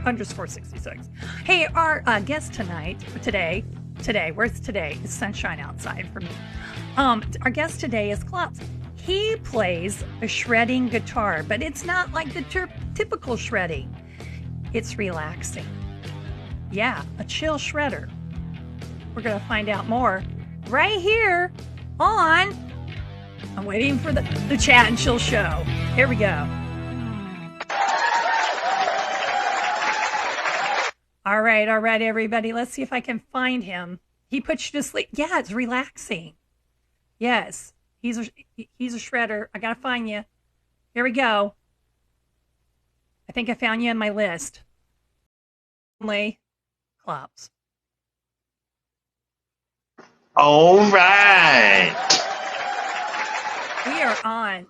underscore 66. Hey, our guest today, where's today? It's sunshine outside for me. Our guest today is Klaus. He plays a shredding guitar, but it's not like the typical shredding. It's relaxing. Yeah, a chill shredder. We're going to find out more right here on, I'm waiting for the Chat and Chill show. Here we go. All right, everybody. Let's see if I can find him. He puts you to sleep. Yeah, it's relaxing. Yes, he's a shredder. I got to find you. Here we go. I think I found you in my list. Only Klops. All right. We are on.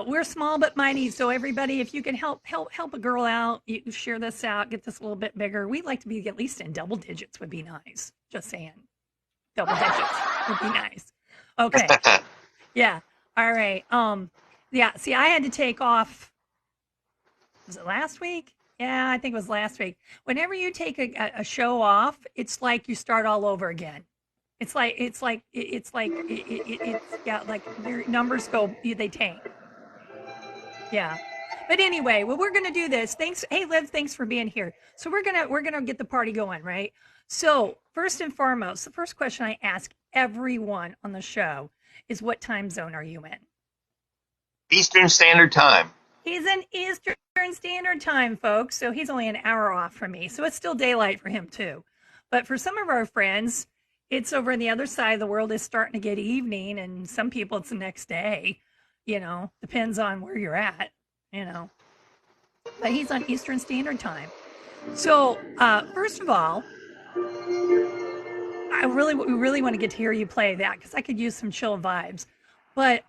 We're small but mighty, so everybody, if you can help a girl out, you can share this out, get this a little bit bigger. We'd like to be at least in double digits would be nice. Just saying. Double digits would be nice. Okay. Yeah. All right. Yeah, see, I had to take off. Was it last week? Yeah, I think it was last week. Whenever you take a show off, it's like you start all over again. It's like yeah, like your numbers they tank. Yeah. But anyway, well, we're gonna do this. Thanks. Hey, Liv, thanks for being here. So we're gonna get the party going, right? So first and foremost, the first question I ask everyone on the show is, what time zone are you in? Eastern Standard Time. He's in Eastern Standard Time, folks. So he's only an hour off from me. So it's still daylight for him too. But for some of our friends, it's over on the other side of the world. It's starting to get evening, and some people it's the next day. You know, depends on where you're at. You know, but he's on Eastern Standard Time. So first of all, we really want to get to hear you play that because I could use some chill vibes. But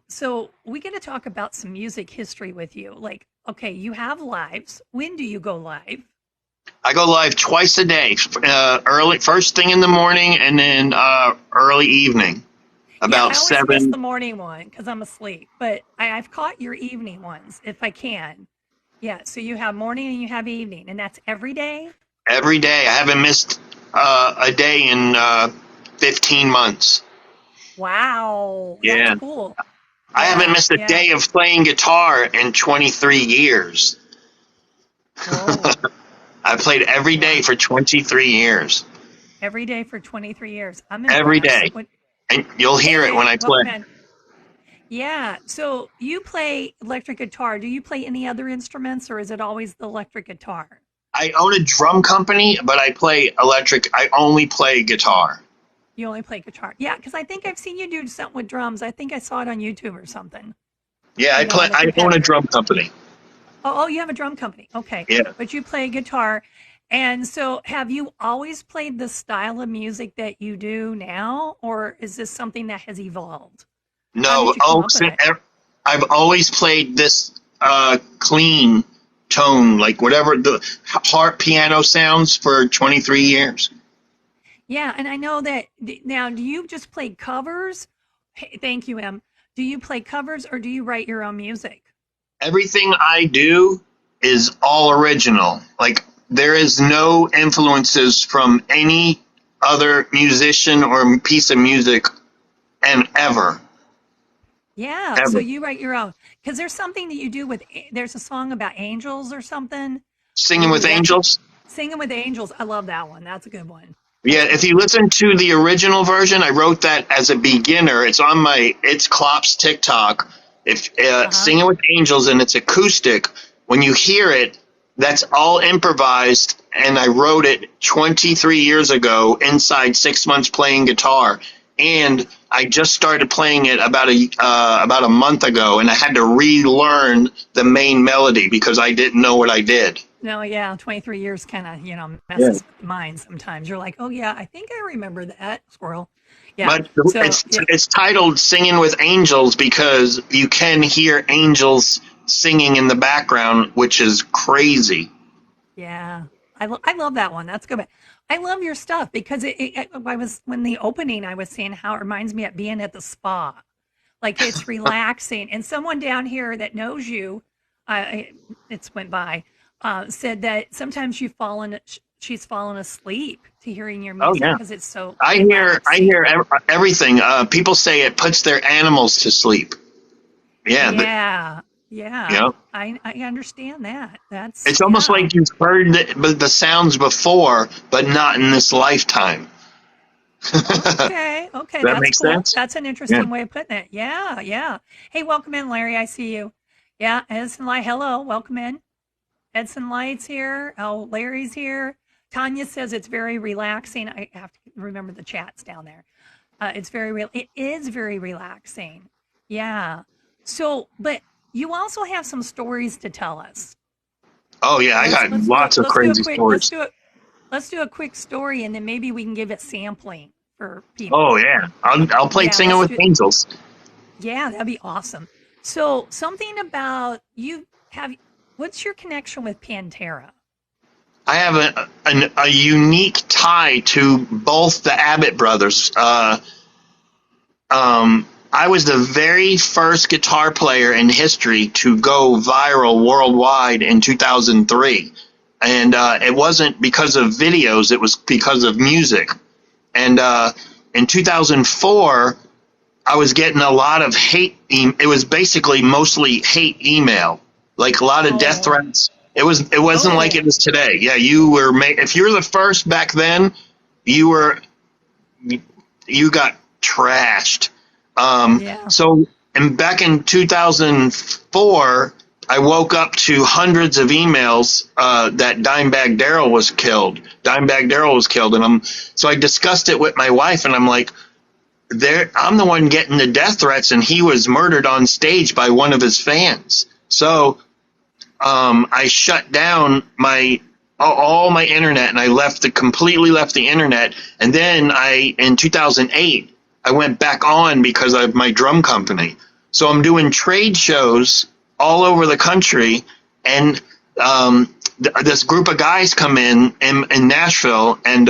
so we get to talk about some music history with you. Like, okay, you have lives. When do you go live? I go live twice a day, early, first thing in the morning, and then early evening, about I always 7. miss the morning one because I'm asleep. But I've caught your evening ones if I can. Yeah, so you have morning and you have evening, and that's every day? Every day. I haven't missed a day in 15 months. Wow, Yeah. that's cool. I haven't missed a day of playing guitar in 23 years. I played every day for 23 years. Every day for 23 years. I'm every day. And you'll hear it when I play. Yeah. So you play electric guitar. Do you play any other instruments, or is it always the electric guitar? I own a drum company, but I play electric. I only play guitar. You only play guitar. Yeah, because I think I've seen you do something with drums. I think I saw it on YouTube or something. Yeah, I own a drum company. Oh, you have a drum company. Okay. Yeah. But you play guitar. And so have you always played the style of music that you do now, or is this something that has evolved? No, I've always played this clean tone, like whatever the harp piano sounds for 23 years. Yeah, and I know that now, do you just play covers? Hey, thank you, Em. Do you play covers or do you write your own music? Everything I do is all original. Like, there is no influences from any other musician or piece of music ever. Yeah, Ever. So you write your own. Because there's something that you do there's a song about angels or something. Singing with Angels? Singing with Angels. I love that one. That's a good one. Yeah, if you listen to the original version, I wrote that as a beginner. It's on It's Klopp's TikTok. Singing with Angels, and it's acoustic. When you hear it, that's all improvised, and I wrote it 23 years ago inside 6 months playing guitar. And I just started playing it about a month ago, and I had to relearn the main melody because I didn't know what I did. No, yeah, 23 years kind of, messes with the mind sometimes. You're like, oh, yeah, I think I remember that, squirrel. Yeah. But it's titled Singing with Angels because you can hear angels singing in the background, which is crazy. Yeah, I love that one. That's good. I love your stuff because when the opening, I was saying how it reminds me of being at the spa. Like, it's relaxing. And someone down here that knows you, it's went by. said that sometimes she's fallen asleep to hearing your Oh music yeah. because it's so I relaxing. hear everything. People say it puts their animals to sleep. Yeah, Yeah, you yeah. know, I understand that. That's it's almost yeah. like you've heard the sounds before, but not in this lifetime. That Okay, okay, that's makes cool. sense. That's an Yeah. interesting way of putting it. Yeah, yeah. Hey, welcome in, Larry. I see you. Yeah, Edson Light. Hello, welcome in. Edson Light's here. Oh, Larry's here. Tanya says it's very relaxing. I have to remember the chats down there. It's very real. It is very relaxing. Yeah. So, but you also have some stories to tell us. Oh yeah, I got lots of Let's do a crazy quick stories. let's do a quick story, and then maybe we can give it sampling for Oh people. yeah, I'll play Yeah, Singing let's with do. Angels. Yeah, that'd be awesome. So, something about you have. What's your connection with Pantera? I have a unique tie to both the Abbott brothers. I was the very first guitar player in history to go viral worldwide in 2003. And it wasn't because of videos, it was because of music. And in 2004, I was getting a lot of hate. It was basically mostly hate email, like a lot of death Oh, threats. It wasn't like oh, it is today. Yeah, you were if you're the first back then, you were you got trashed. yeah. So, and back in 2004, I woke up to hundreds of emails that Dimebag Darrell was killed. Dimebag Darrell was killed, and so I discussed it with my wife, and I'm like, I'm the one getting the death threats, and he was murdered on stage by one of his fans. So I shut down my all my internet, and I completely left the internet. And then in 2008, I went back on because of my drum company. So I'm doing trade shows all over the country, and this group of guys come in Nashville, and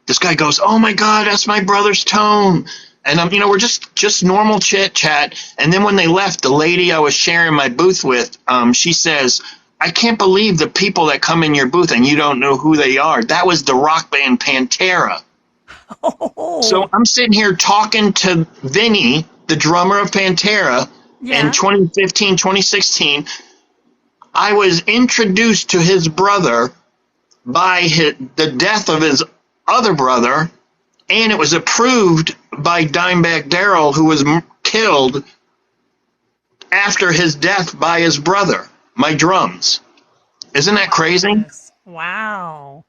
this guy goes, "Oh my God, that's my brother's tone." And we're just normal chit chat. And then when they left, the lady I was sharing my booth with, she says, "I can't believe the people that come in your booth and you don't know who they are. That was the rock band Pantera." So Oh, I'm sitting here talking to Vinny, the drummer of Pantera, in yeah. 2015, 2016. I was introduced to his brother by the death of his other brother, and it was approved by Dimebag Darrell, who was killed after his death by his brother. My drums. Isn't Oh that my crazy? goodness. Wow.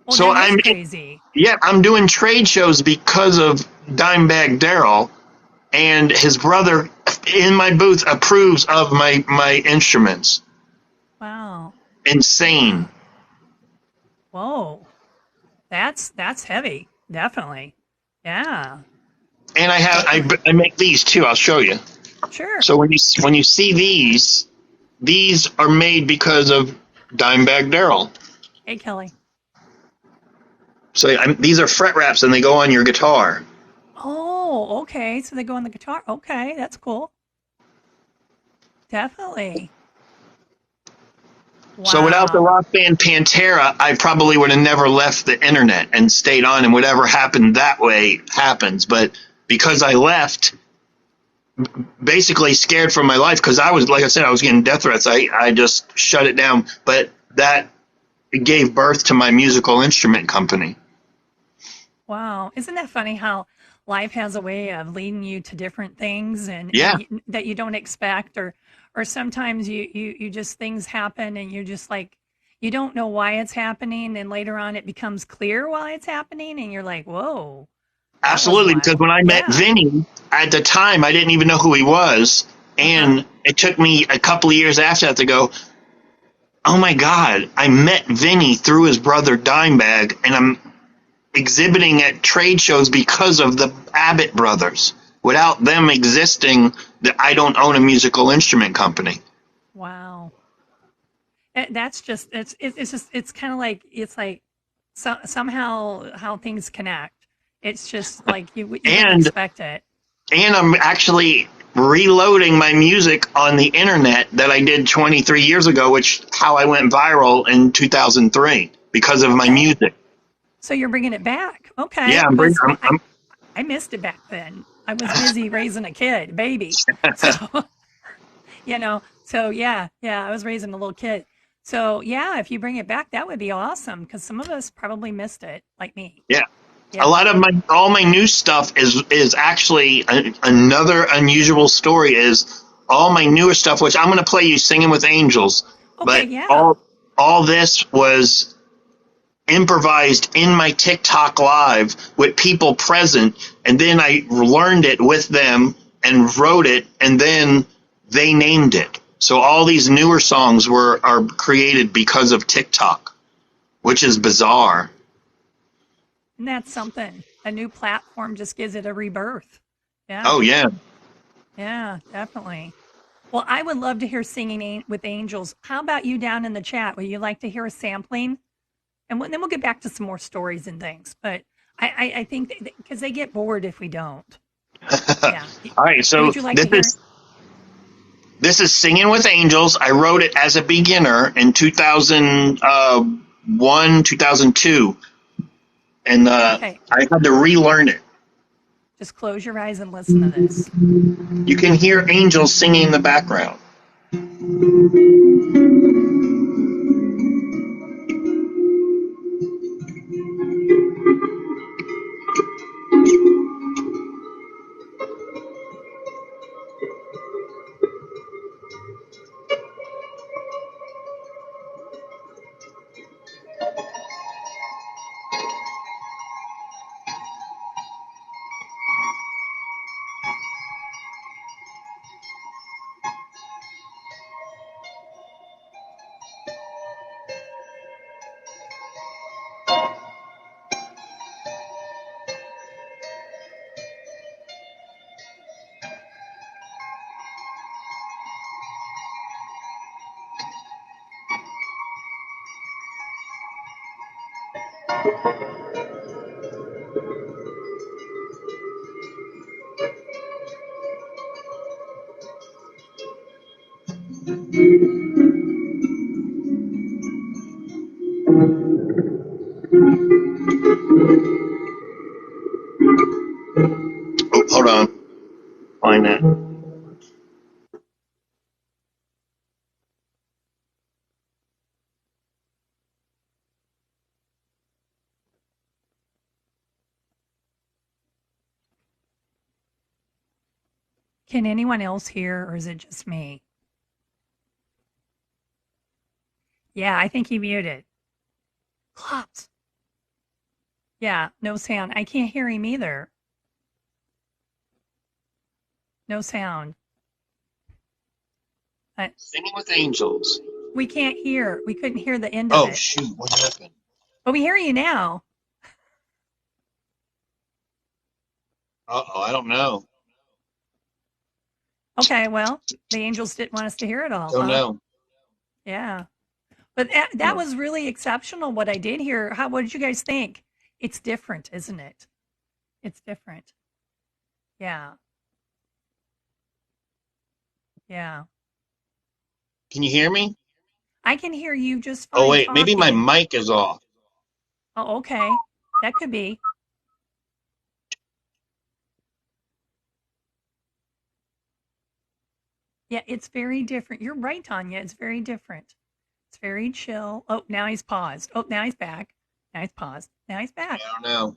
Oh, So that is crazy. I'm doing trade shows because of Dimebag Darrell, and his brother in my booth approves of my instruments. Wow. Insane. Yeah. Whoa. That's heavy. Definitely. Yeah. And Definitely. I make these too. I'll show you. Sure. So when you see these are made because of Dimebag Darrell. Hey, Kelly. So these are fret wraps, and they go on your guitar. Oh, okay. So they go on the guitar. Okay, that's cool. Definitely. So without the Wow. rock band Pantera, I probably would have never left the internet and stayed on, and whatever happened that way happens. But because I left, basically scared for my life, because I was, like I said, I was getting death threats. I just shut it down. But that gave birth to my musical instrument company. Wow. Isn't that funny how life has a way of leading you to different things Yeah, that you don't expect or sometimes you just things happen and you're just like you don't know why it's happening and later on it becomes clear why it's happening and you're like, "Whoa, that was absolutely. Because wild." when I met Yeah. Vinny, at the time, I didn't even know who he was. Uh-huh. And it took me a couple of years after that to go, oh my God, I met Vinny through his brother Dimebag, and I'm exhibiting at trade shows because of the Abbott brothers. Without them existing, I don't own a musical instrument company. Wow. That's just it's just it's like somehow how things connect. It's just like you wouldn't And expect it. I'm actually reloading my music on the internet that I did 23 years ago, which how I went viral in 2003 because of my Okay. music. So you're bringing it back. Yeah, Okay. Because I missed it back then. I was busy raising a kid, baby. So, so yeah, yeah, I was raising a little kid. So, yeah, if you bring it back, that would be awesome because some of us probably missed it, like me. yeah. A Yeah. lot of my all my new stuff is actually another unusual story. Is all my newer stuff, which I'm going to play you "Singing with Angels," Okay. but Yeah. all this was improvised in my TikTok live with people present, and then I learned it with them and wrote it, and then they named it. So all these newer songs are created because of TikTok, which is bizarre. And that's something. A new platform just gives it a rebirth. Yeah. Oh yeah. Yeah, definitely. Well, I would love to hear with angels. How about you down in the chat? Would you like to hear a sampling? And then we'll get back to some more stories and things. But I think because they get bored if we don't. Yeah. All right, so Would you like to hear? this is Singing with Angels. I wrote it as a beginner in 2001, 2002, and Okay. I had to relearn it. Just close your eyes and listen to this. You can hear angels singing in the background. Oh, hold on. Find that. Can anyone else hear, or is it just me? Yeah, I think he muted. Clops. Yeah, no sound. I can't hear him either. No sound. I, Singing with Angels. we can't hear. We couldn't hear the end of Oh it. shoot! What happened? But we hear you now. Oh, I don't know. Okay, well, the angels didn't want us to hear it all, Don't huh? know. Yeah. But that was really exceptional what I did hear. What did you guys think? It's different, isn't it? It's different. Yeah. Yeah. Can you hear me? I can hear you just Oh fine wait, maybe my talking. mic is off. Oh, okay. That could be. Yeah, it's very different. You're right, Tanya. It's very different. It's very chill. Oh, now he's paused. Oh, now he's back. Now he's paused. Now he's I back. don't know.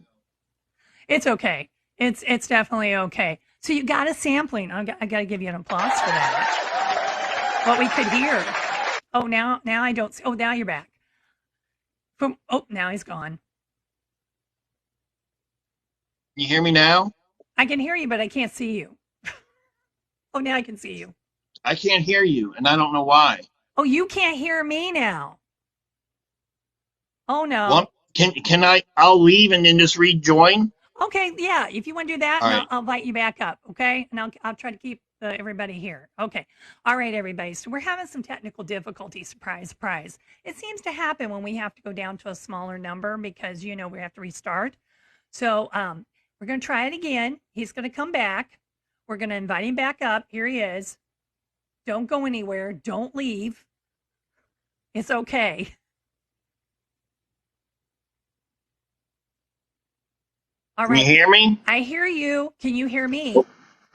It's okay. It's definitely okay. So you got a sampling. I got to give you an applause for that. What we could hear. Oh, now I don't see. Oh, now you're back. Now he's gone. Can you hear me now? I can hear you, but I can't see you. Oh, now I can see you. I can't hear you, and I don't know why. Oh, you can't hear me now. Oh no. Well, can I? I'll leave and then just rejoin. Okay, yeah. If you want to do that, All and right. I'll invite you back up. Okay, and I'll try to keep everybody here. Okay. All right, everybody. So we're having some technical difficulties. Surprise, surprise. It seems to happen when we have to go down to a smaller number because we have to restart. So we're going to try it again. He's going to come back. We're going to invite him back up. Here he is. Don't go anywhere. Don't leave. It's okay. All Can you right. hear me? I hear you. Can you hear me?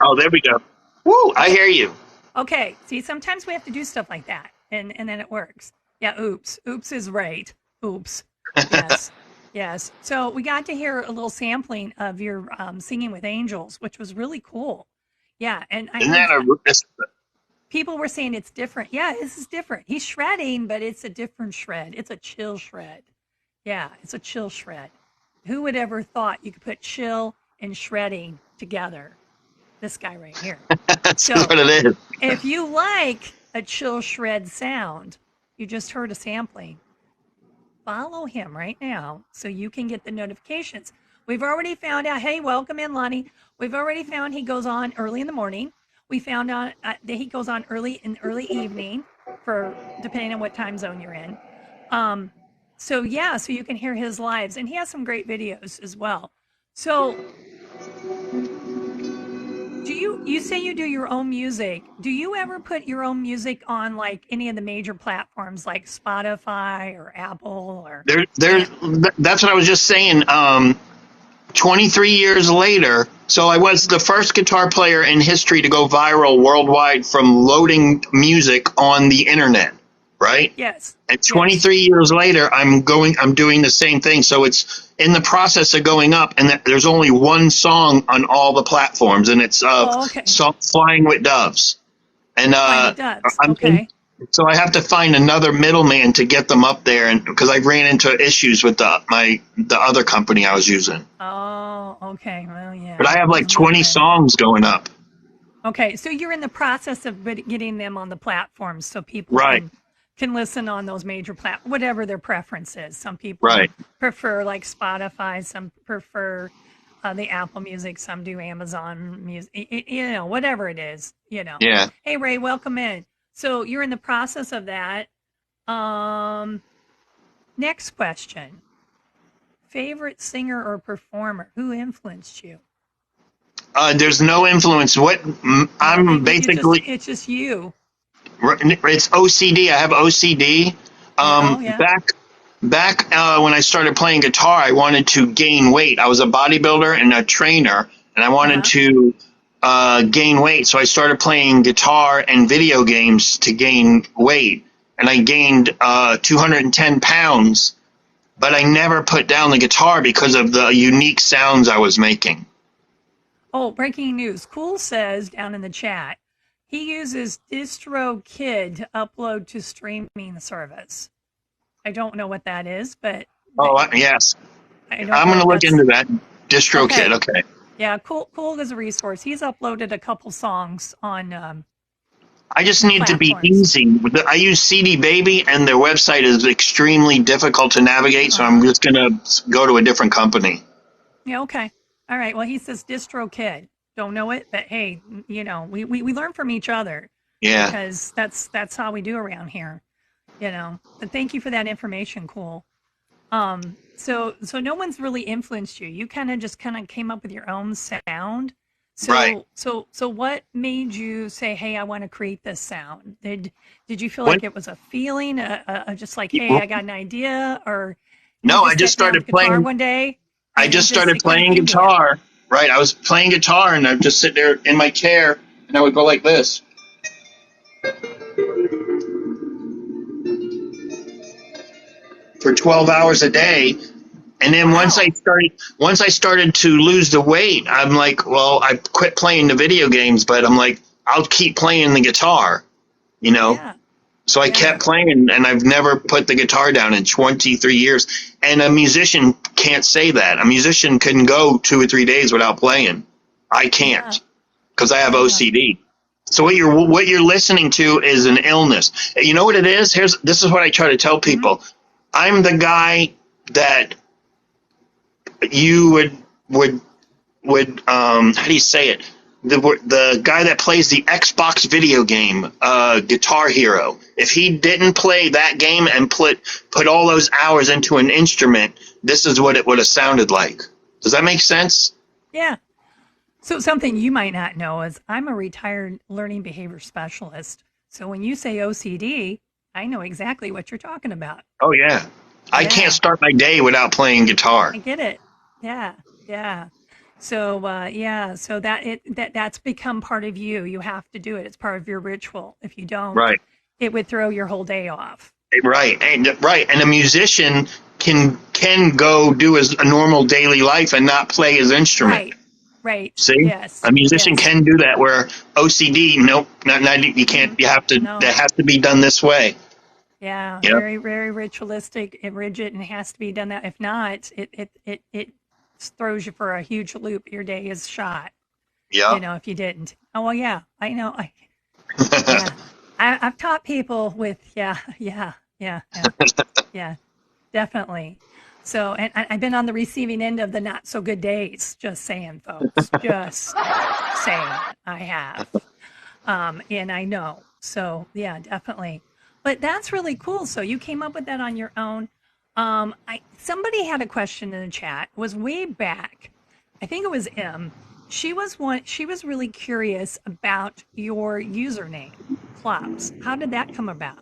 Oh, there we go. Woo! I Okay. hear you. Okay. See, sometimes we have to do stuff like that, and then it works. Yeah. Oops. Oops is right. Oops. Yes. Yes. So we got to hear a little sampling of your singing with angels, which was really cool. Yeah. And I Isn't heard that a? people were saying it's different. Yeah, this is different. He's shredding, but it's a different shred. It's a chill shred. Yeah, it's a chill shred. Who would ever thought you could put chill and shredding together? This guy right here. That's So what it is. if you like a chill shred sound, you just heard a sampling. Follow him right now so you can get the notifications. We've already found out. Hey, welcome in, Lonnie. We've already found he goes on early in the morning. We found out that he goes on early evening for depending on what time zone you're in. Um, so yeah, so you can hear his lives, and he has some great videos as well. So you say you do your own music? Do you ever put your own music on like any of the major platforms like Spotify or Apple or There. That's what I was just saying. 23 years later, so I was the first guitar player in history to go viral worldwide from loading music on the internet, right? yes, And yes. 23 years later, I'm doing the same thing. So it's in the process of going up, and there's only one song on all the platforms, and it's Oh, okay. Flying with Doves. And Flying with Doves. I'm in, Okay. so I have to find another middleman to get them up there, and because I ran into issues with the other company I was using. Oh, okay. Well, But yeah, I have those like 20 middlemen. songs going up. Okay, so you're in the process of getting them on the platforms so people Right, can listen on those major whatever their preference is. Some people right. prefer like Spotify, some prefer the Apple Music, some do Amazon Music, whatever it is, Yeah. Hey Ray, welcome in. So you're in the process of that. Um, Next question. Favorite singer or performer? Who influenced you? There's no influence. No, I'm basically it's just you. it's OCD. I have OCD. Yeah, oh yeah. Back when I started playing guitar, I wanted to gain weight. I was a bodybuilder and a trainer, and I wanted Uh-huh. to gain weight. So I started playing guitar and video games to gain weight, and I gained 210 pounds. But I never put down the guitar because of the unique sounds I was making. Oh, breaking news. Cool says down in the chat, he uses DistroKid to upload to streaming service. I don't know what that is, but Oh, yes. I don't I'm know going to if look that's into that. DistroKid. okay. Okay. Yeah, cool is a resource. He's uploaded a couple songs on I just some need to be platforms. easy. I use CD Baby, and their website is extremely difficult to navigate, so I'm Uh-huh. just going to go to a different company. Yeah, okay. All right. Well, he says DistroKid. Don't know it, but hey, we learn from each other Yeah. because that's how we do around here. But thank you for that information, Cool. So no one's really influenced you. You kind of came up with your own sound. Right. So what made you say, "Hey, I want to create this sound"? Did you feel When, like it was a feeling, just like, "Hey, I got an idea," or you no, I just just sat down with started guitar playing. one day I and just started it kind of playing came to you? guitar. Right. I was playing guitar, and I'd just sit there in my chair, and I would go like this for 12 hours a day. And then Wow. once I started to lose the weight, I'm like, well, I quit playing the video games, but I'm like, I'll keep playing the guitar, you know? Yeah. So I Yeah. kept playing, and I've never put the guitar down in 23 years. And a musician can't say that. A musician can go 2 or 3 days without playing. I Yeah. can't because I have Yeah. OCD. So what you're listening to is an illness. You know what it is? This is what I try to tell Mhm. people. I'm the guy that you would how do you say it? The guy that plays the Xbox video game, Guitar Hero. If he didn't play that game and put all those hours into an instrument, this is what it would have sounded like. Does that make sense? Yeah. So something you might not know is I'm a retired learning behavior specialist. So when you say OCD, I know exactly what you're talking about. Oh yeah, I can't Yeah, start my day without playing guitar. I get it. Yeah, yeah. So yeah, so that's become part of you. You have to do it. It's part of your ritual. If you don't, Right, it would throw your whole day off. and a musician can go do his a normal daily life and not play his instrument. Right. Right. See, Yes. a musician Yes. can do that. Where OCD, nope, not you can't. Mm, You have to. no. That has to be done this way. Yeah, Yep, very, very ritualistic and rigid, and it has to be done that. If not, it throws you for a huge loop. Your day is shot. yep. If you didn't. Oh well, yeah, I know. Yeah, I've taught people with yeah, definitely. So, and I've been on the receiving end of the not so good days. Just saying, folks. Just saying, I have. And I know. So yeah, definitely. But that's really cool. So you came up with that on your own. I somebody had a question in the chat. It was way back. I think it was M. She was one. She was really curious about your username, Klops. How did that come about?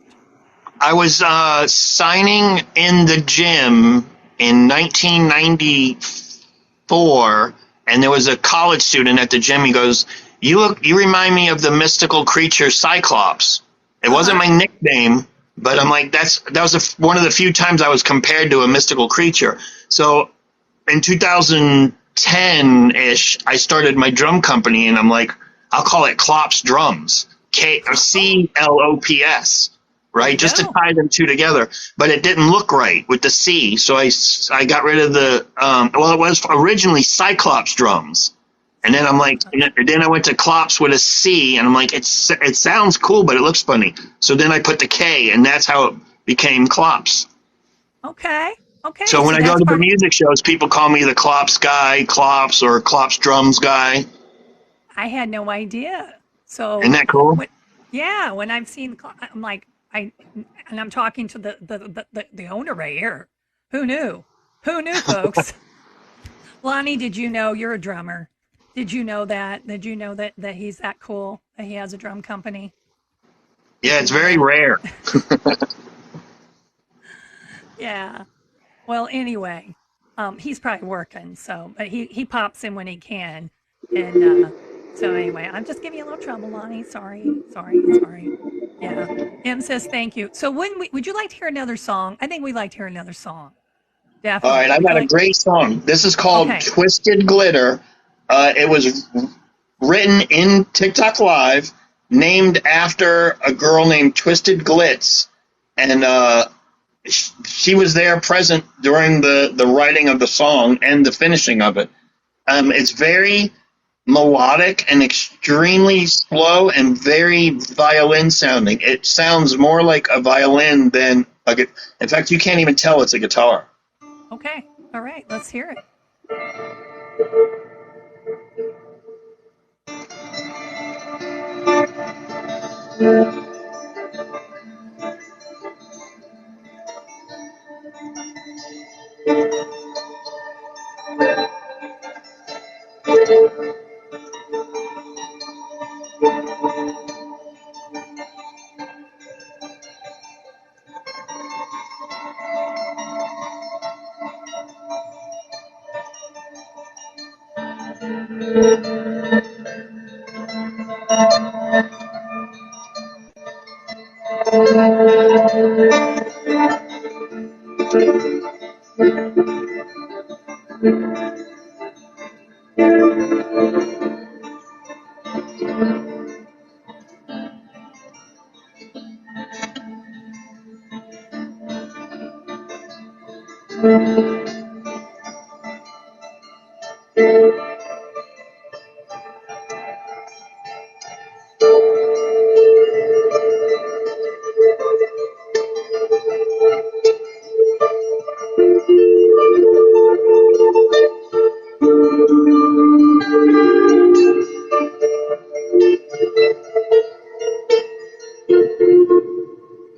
I was signing in the gym in 1994, and there was a college student at the gym. He goes, You remind me of the mystical creature Cyclops." It Uh wasn't huh. my nickname, but I'm like, that was one of the few times I was compared to a mystical creature. So in 2010 ish, I started my drum company, and I'm like, I'll call it Klops Drums, Oh, CLOPS, there right? you Just to go. tie them two together. But it didn't look right with the C, so I got rid of the. Well, it was originally Cyclops Drums. And then I'm like, Cyclops. then I went to Klops with a C, and I'm like, it sounds cool, but it looks funny. So then I put the K, and that's how it became Klops. Okay. Okay. So when So I go that's to the part. music shows, people call me the Klops guy, Klops, or Klops drums guy. I had no idea. Isn't So that cool? when, yeah, when I've seen, I'm like, and I'm talking to the owner right here. Who knew? Who knew, folks? Lonnie, did you know you're a drummer? Did you know that? Did you know that he's that cool? That he has a drum company? Did Yeah, you it's know very that? rare. Yeah. Well, anyway, he's probably working, so but he pops in when he can, and so anyway, I'm just giving you a little trouble, Lonnie. Sorry, sorry, sorry. Yeah. M says thank you. So would you like to hear another song? I think we'd like to hear another song. All right, Definitely. I Would you got a like? great song. This is called Okay. Twisted Glitter. It was written in TikTok Live, named after a girl named Twisted Glitz. And she was there present during the writing of the song and the finishing of it. It's very melodic and extremely slow and very violin sounding. It sounds more like a violin than a guitar. In fact, you can't even tell it's a guitar. Okay. All right. Let's hear it.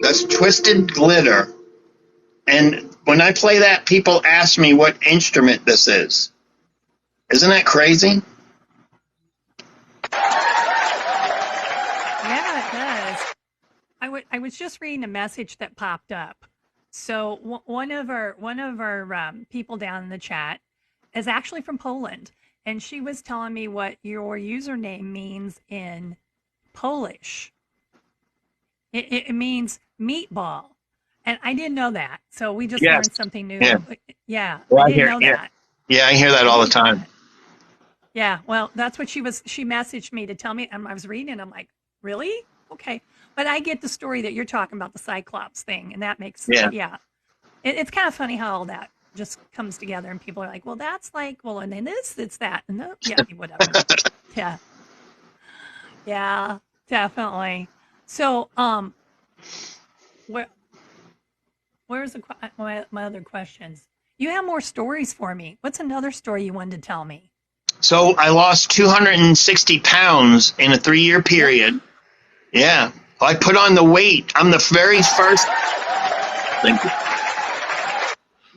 That's Twisted Glitter. And when I play that, people ask me what instrument this is. Isn't that crazy? I was just reading a message that popped up. So one of our people down in the chat is actually from Poland, and she was telling me what your username means in Polish. It means meatball, and I didn't know that. So we just Yes. learned something Yeah. new. Yeah, I Well, I didn't hear. know Yeah. that. Yeah, I hear that I all the didn't know time. that. Yeah, well, that's what she messaged me to tell me, and I was reading, and I'm like, really? Okay, but I get the story that you're talking about, the Cyclops thing, and that makes, Yeah. yeah, it's kind of funny how all that just comes together, and people are like, well, that's like, well, and then this, it's that, and the, yeah, whatever. Yeah, yeah, definitely. So, where where's my other questions? You have more stories for me. What's another story you wanted to tell me? So I lost 260 pounds in a 3-year Yeah. period. Yeah. I put on the weight. I'm the very first. Thank you.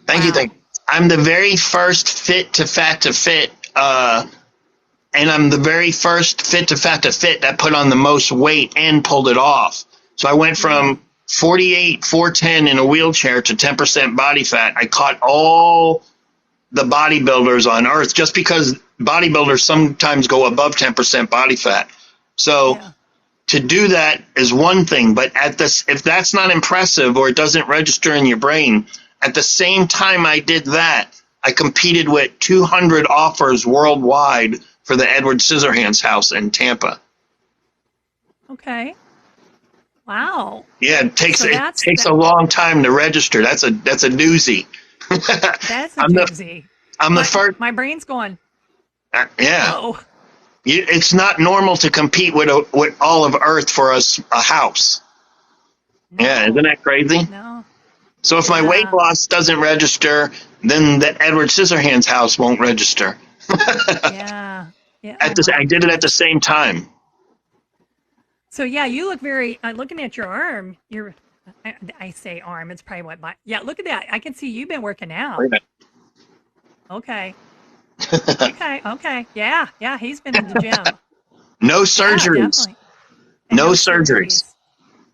Thank you. Wow. Thank you. I'm the very first fit to fat to fit. And I'm the very first fit to fat to fit that put on the most weight and pulled it off. So I went Yeah. from 48, 410 in a wheelchair to 10% body fat. I caught all the bodybuilders on earth just because bodybuilders sometimes go above 10% body fat. So Yeah. to do that is one thing, but at this, if that's not impressive or it doesn't register in your brain, at the same time I did that, I competed with 200 offers worldwide for the Edward Scissorhands house in Tampa. Okay. Wow. Yeah, So it takes a long time to register. That's a doozy. that's a I'm the doozy. I'm the My first. my brain's going, Yeah, whoa. it's not normal to compete with all of Earth for a house. Yeah, isn't No. that crazy? No. So if my weight Yeah. loss doesn't register, then the Edward Scissorhands house won't register. Yeah. Yeah. Oh my I did it at the gosh. same time. So yeah, you look very looking at your arm, I say arm, it's probably what my yeah, look at that. I can see you've been working out. Wait a Okay. Okay. Okay. Yeah. Yeah, he's been in the gym. No Yeah, surgeries. definitely. And No no surgeries. surgeries.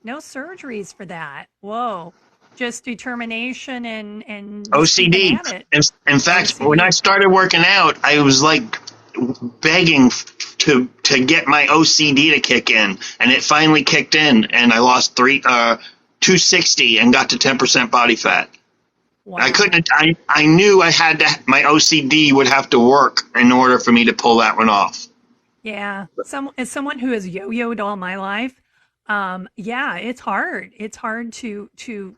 No surgeries for that. Whoa. Just determination and just keeping OCD. at it. In fact, when I OCD. started working out, I was like begging to get my OCD to kick in, and it finally kicked in, and I lost 260 and got to 10% body fat. I Wow. couldn't. I knew I had to. My OCD would have to work in order for me to pull that one off. Yeah. As someone who has yo-yoed all my life, yeah, it's hard. It's hard to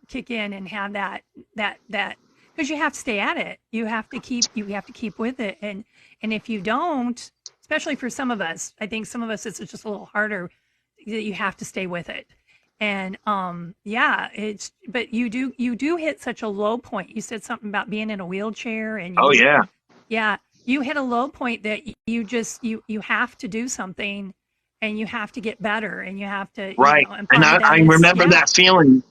kick in and have that because you have to stay at it. You have to keep with it. And if you don't, especially for some of us, I think some of us it's just a little harder that you have to stay with it. And yeah, it's but you do hit such a low point. You said something about being in a wheelchair and Oh you yeah, yeah, you hit a low point that you just you have to do something and you have to get better and you have to, right. and And part of I that is remember yeah. that feeling.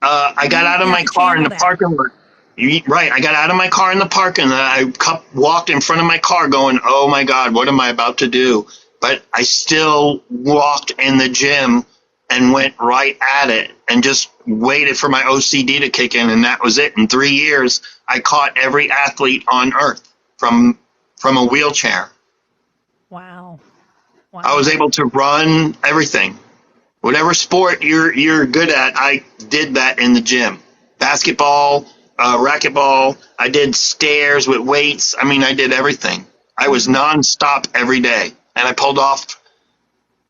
I got out of You have my to car in channel the that. parking lot. Right, I got out of my car in the parking lot. Walked in front of my car, going, "Oh my God, what am I about to do?" But I still walked in the gym and went right at it, and just waited for my OCD to kick in, and that was it. In 3 years, I caught every athlete on earth from a wheelchair. Wow. I was Wow. able to run everything. Whatever sport you're good at, I did that in the gym. Basketball, racquetball. I did stairs with weights. I mean, I did everything. I was Mhm. nonstop every day, and I pulled off.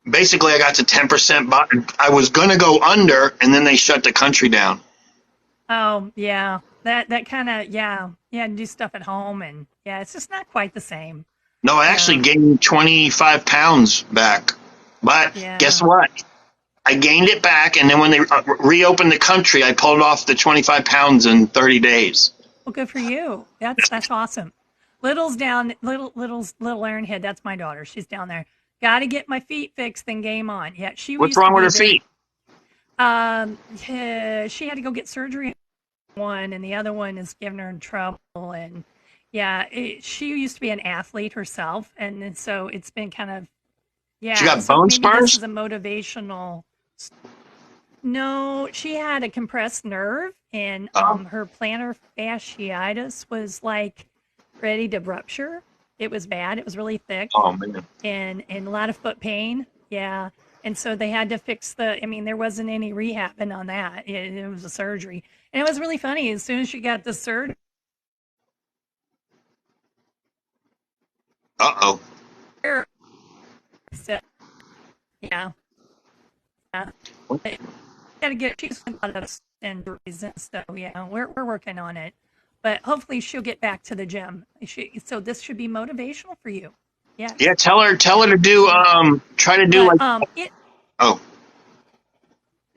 Basically, I got to 10%. I was gonna go under, and then they shut the country down. Oh, yeah. That kind of yeah. Yeah, do stuff at home and yeah, it's just not quite the same. No, I actually Yeah. gained 25 pounds back. But guess Yeah. what? I gained it back, and then when they reopened the country, I pulled off the 25 pounds in 30 days. Well, good for you. That's awesome. Little Erin Head, that's my daughter. She's down there. Got to get my feet fixed, then game on. Yeah, she What's used to wrong with be her very feet? she had to go get surgery on one, and the other one is giving her trouble. And yeah, she used to be an athlete herself, and then so it's been kind of She yeah. got So bone maybe this spurs? is a motivational. No, she had a compressed nerve, and Oh, her plantar fasciitis was like ready to rupture. It was bad. It was really thick, oh man. and a lot of foot pain. Yeah, and so they had to fix the. I mean, there wasn't any rehabbing on that. It was a surgery, and it was really funny. As soon as she got the surgery, Uh-oh. so, yeah, yeah. Got to get. She's got a lot of injuries, and so yeah, we're working on it. But hopefully she'll get back to the gym. So this should be motivational for you. Yeah, Yes. tell her to do So, try to do but like it oh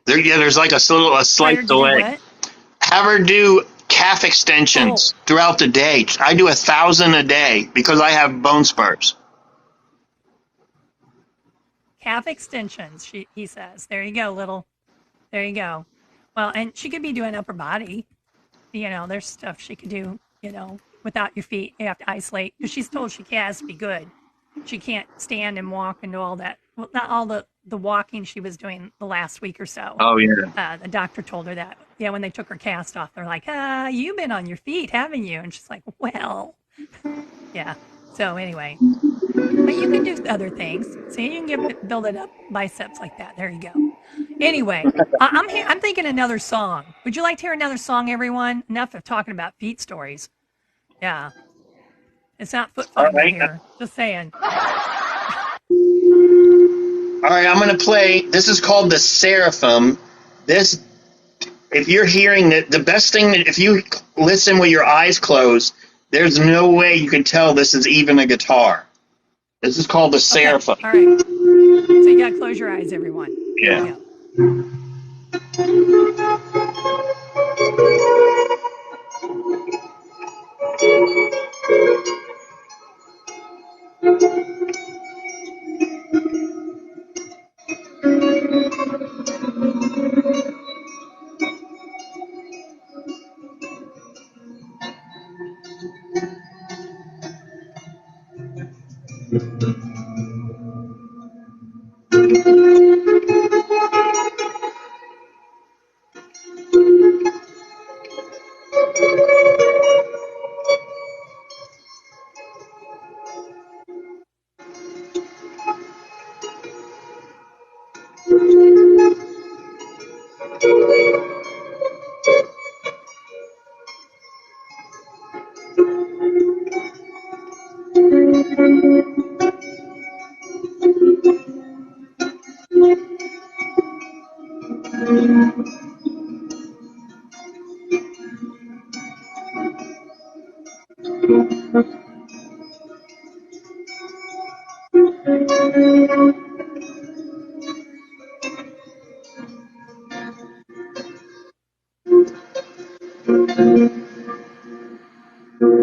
there's like a try slight her to do delay. what? Have her do calf Oh, extensions throughout the day. I do 1,000 a day because I have bone spurs. calf extensions. He says. There you go, little. There you go. Well, and she could be doing upper body. There's stuff she could do. Without your feet, you have to isolate because she's told she has to be good. She can't stand and walk and do all that. Well, not all the walking she was doing the last week or so. Oh yeah. The doctor told her that. Yeah, when they took her cast off, they're like, you've been on your feet, haven't you? And she's like, well, yeah. So anyway, but you can do other things. See, you can build it up biceps like that. There you go. Anyway, I'm thinking another song. Would you like to hear another song, everyone? Enough of talking about feet stories. Yeah, it's not foot All fighting right. here. Just saying. All right, I'm going to play. This is called the Seraphim. This if you're hearing it, the best thing that if you listen with your eyes closed, there's no way you can tell this is even a guitar. This is called the Okay. Seraphim. All right. So you got to close your eyes, everyone. Here we Yeah. go.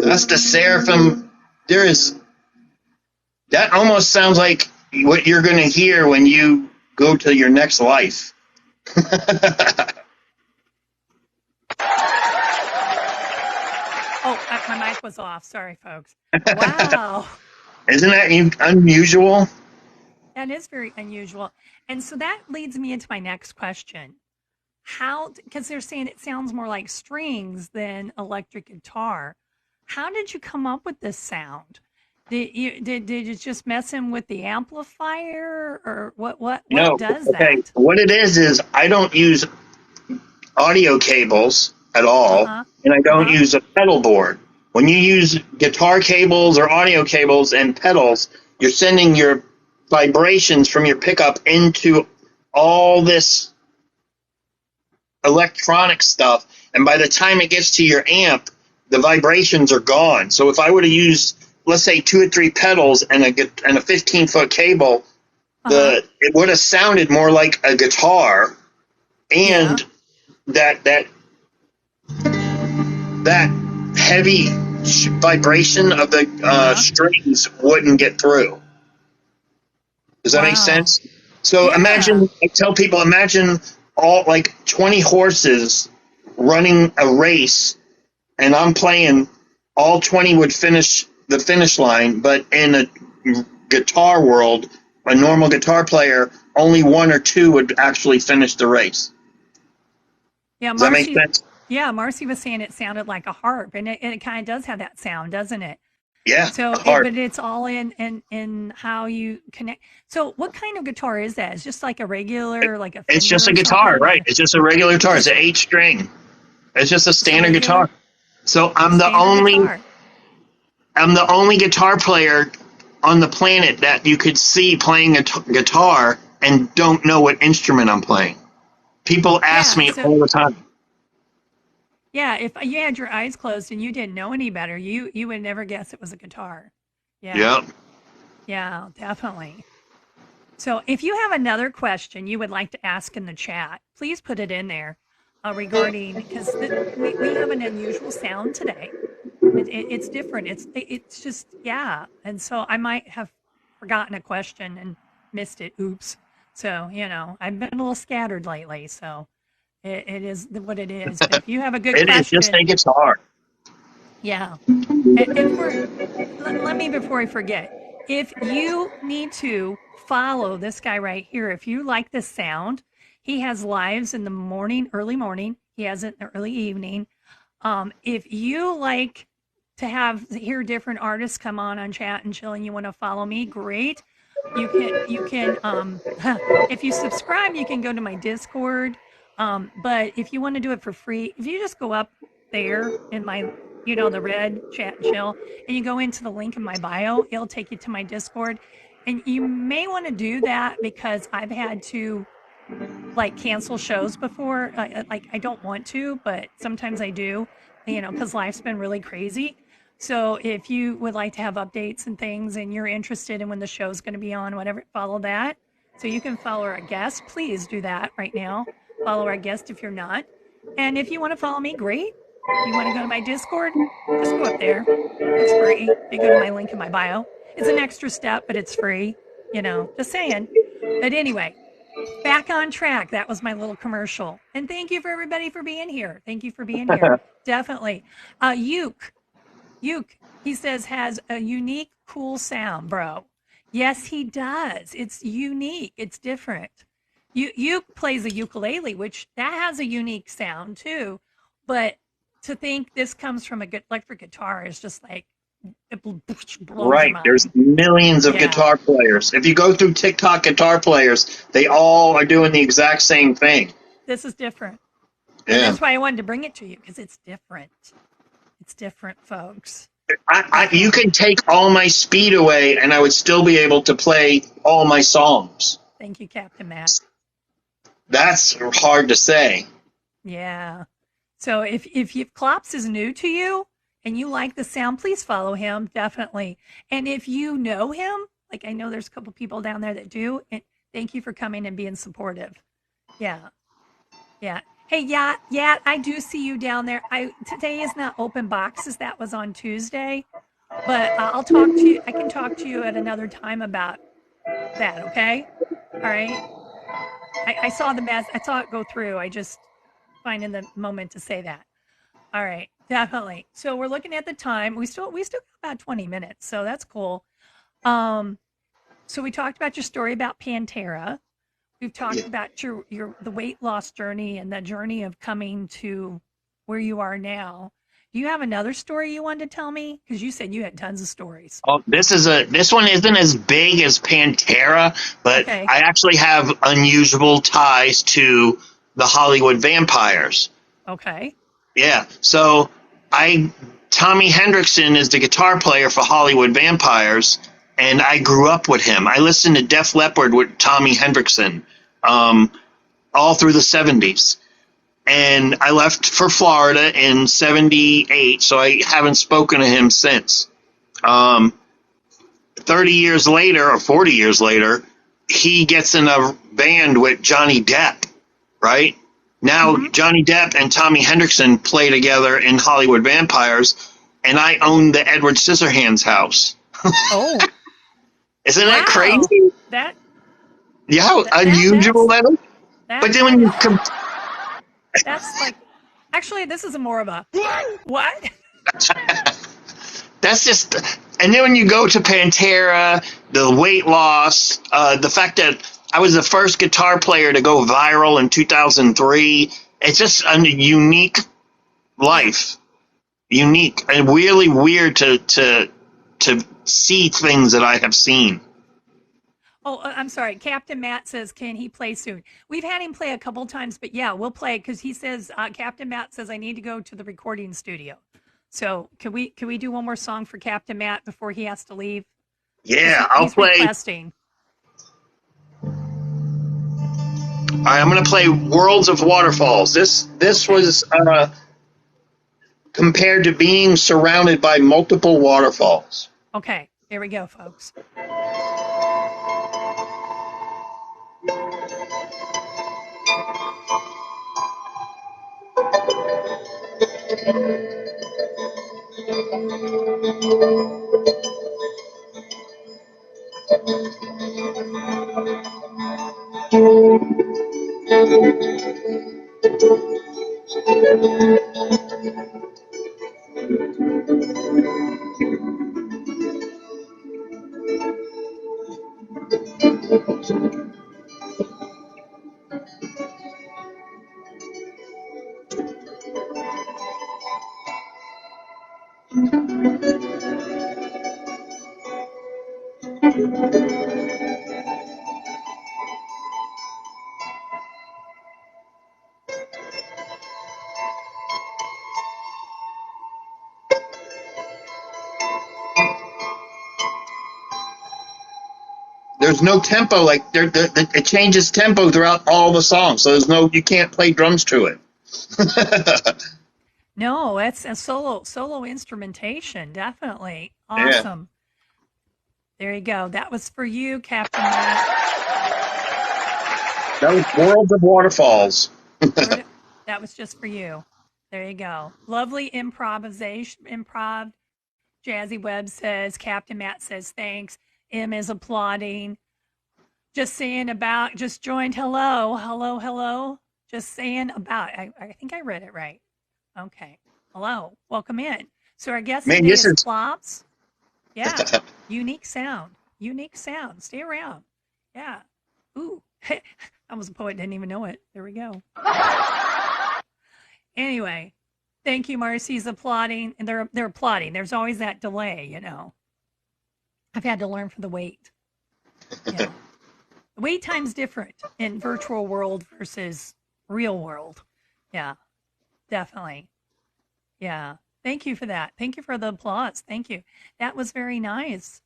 That's the Seraphim. There is that almost sounds like what you're going to hear when you go to your next life. Oh, my mic was off. Sorry, folks. Wow. Isn't that unusual? That is very unusual. And so that leads me into my next question. Because they're saying it sounds more like strings than electric guitar. How did you come up with this sound? Did you just messing with the amplifier or what No. does Okay. that? What it is I don't use audio cables at all, Uh-huh. and I don't Uh-huh. use a pedal board. When you use guitar cables or audio cables and pedals, you're sending your vibrations from your pickup into all this electronic stuff, and by the time it gets to your amp, the vibrations are gone. So if I would have used, let's say, 2 or 3 pedals and a 15-foot cable, Uh-huh. it would have sounded more like a guitar, Yeah. and that that heavy vibration of the Uh-huh. strings wouldn't get through. Does that make Wow. sense? So Yeah. I tell people, imagine all like 20 horses running a race, and I'm playing, all 20 would finish the finish line, but in a guitar world, a normal guitar player, only 1 or 2 would actually finish the race. Yeah, Does that make Marcy. sense? Yeah, Marcy was saying it sounded like a harp, and it kind of does have that sound, doesn't it? Yeah, So, hard. but it's all in how you connect. So, what kind of guitar is that? It's just like a regular, like a It's just Fender a or guitar, something, right? or It's just a regular guitar. It's an just 8 string. It's just a just a standard guitar. regular So standard guitar. I'm the only guitar player on the planet that you could see playing a guitar and don't know what instrument I'm playing. People ask Yeah. me So, all the time. yeah, if you had your eyes closed and you didn't know any better, you would never guess it was a guitar. Yeah. Yep. Yeah, definitely. So, if you have another question you would like to ask in the chat, please put it in there regarding because we have an unusual sound today. It's different. It's just yeah. And so I might have forgotten a question and missed it. Oops. So I've been a little scattered lately. So it is what it is. But if you have a good It is just question, a guitar. yeah. And let me before I forget, if you need to follow this guy right here, if you like this sound, he has lives in the morning, early morning. He has it in the early evening. If you like to hear different artists come on chat and chill and you want to follow me, great. You can if you subscribe, you can go to my Discord. But if you want to do it for free, if you just go up there in my the red chat and chill and you go into the link in my bio, it'll take you to my Discord. And you may want to do that because I've had to like cancel shows before. Like I don't want to, but sometimes I do, because life's been really crazy. So if you would like to have updates and things and you're interested in when the show's going to be on, whatever, follow that. So you can follow our guest. Please do that right now. Follow our guest if you're not. And if you want to follow me, great. If you want to go to my Discord, just go up there. It's free. You go to my link in my bio. It's an extra step, but it's free. Just saying. But anyway, back on track. That was my little commercial. And thank you for everybody for being here. Thank you for being here. Definitely. Uke, he says, has a unique, cool sound, bro. Yes, he does. It's unique. It's different. Uke plays a ukulele, which that has a unique sound too. But to think this comes from a good electric guitar is just like it blows your Right. There's mind. millions of Yeah, guitar players. If you go through TikTok guitar players, they all are doing the exact same thing. this is different. And Yeah. that's why I wanted to bring it to you because it's different. It's different, folks. You Definitely. can take all my speed away and I would still be able to play all my songs. Thank you, Captain Matt. That's hard to say. Yeah. So if Klops is new to you and you like the sound, please follow him definitely. And if you know him, like I know there's a couple people down there that do, and thank you for coming and being supportive. Yeah. Yeah. Hey, yeah, I do see you down there. I Today is not open boxes. That was on Tuesday, but I'll talk to you. I can talk to you at another time about that. Okay. All right. I saw the mess. I saw it go through. I just finding the moment to say that. All right, definitely. So we're looking at the time. We still got about 20 minutes, so that's cool. Um, so we talked about your story about Pantera. We've talked about your the weight loss journey and the journey of coming to where you are now. Do you have another story you wanted to tell me? Because you said you had tons of stories. Oh, this one isn't as big as Pantera, but Okay. I actually have unusual ties to the Hollywood vampires. Okay. Yeah. So Tommy Hendrickson is the guitar player for Hollywood Vampires, and I grew up with him. I listened to Def Leppard with Tommy Hendrickson all through the 70s. And I left for Florida in 78, so I haven't spoken to him since. 30 years later, or 40 years later, he gets in a band with Johnny Depp, right? Now, Mm-hmm. Johnny Depp and Tommy Hendrickson play together in Hollywood Vampires, and I own the Edward Scissorhands house. Oh, Isn't that wow. crazy? That Yeah, how that unusual that is? But then that when you is that's like actually this is more of a what? that's just, and then when you go to Pantera, the weight loss, the fact that I was the first guitar player to go viral in 2003, it's just a unique Yeah. life, unique and really weird to see things that I have seen. Oh, I'm sorry. Captain Matt says, can he play soon? We've had him play a couple times, but yeah, we'll play because he says, Captain Matt says, I need to go to the recording studio. So can we do one more song for Captain Matt before he has to leave? Because Yeah, I'll he's play. requesting. All right, I'm going to play Worlds of Waterfalls. This Okay. was compared to being surrounded by multiple waterfalls. Okay. Here we go, folks. There's no tempo, like it changes tempo throughout all the songs, so you can't play drums to it. No, it's a solo instrumentation. Definitely. Yeah, Awesome. There you go. That was for you, Captain Matt. that was Worlds of Waterfalls. Word- That was just for you. There you go. Lovely improvisation. Improv. Jazzy Webb says, Captain Matt says thanks. M is applauding. Just saying about, just joined. Hello, hello, hello. Just saying about. I think I read it right. Okay. Hello. Welcome in. So our guest Man, today this is is Clops. Yeah. Unique sound. Unique sound. Stay around. Yeah. Ooh. I was a poet, didn't even know it. There we go. Anyway, thank you, Marcy's applauding. And they're applauding. There's always that delay, you know. I've had to learn for the wait. Yeah. The wait time's different in virtual world versus real world. Yeah, definitely. Yeah. Thank you for that. Thank you for the applause. Thank you. That was very nice.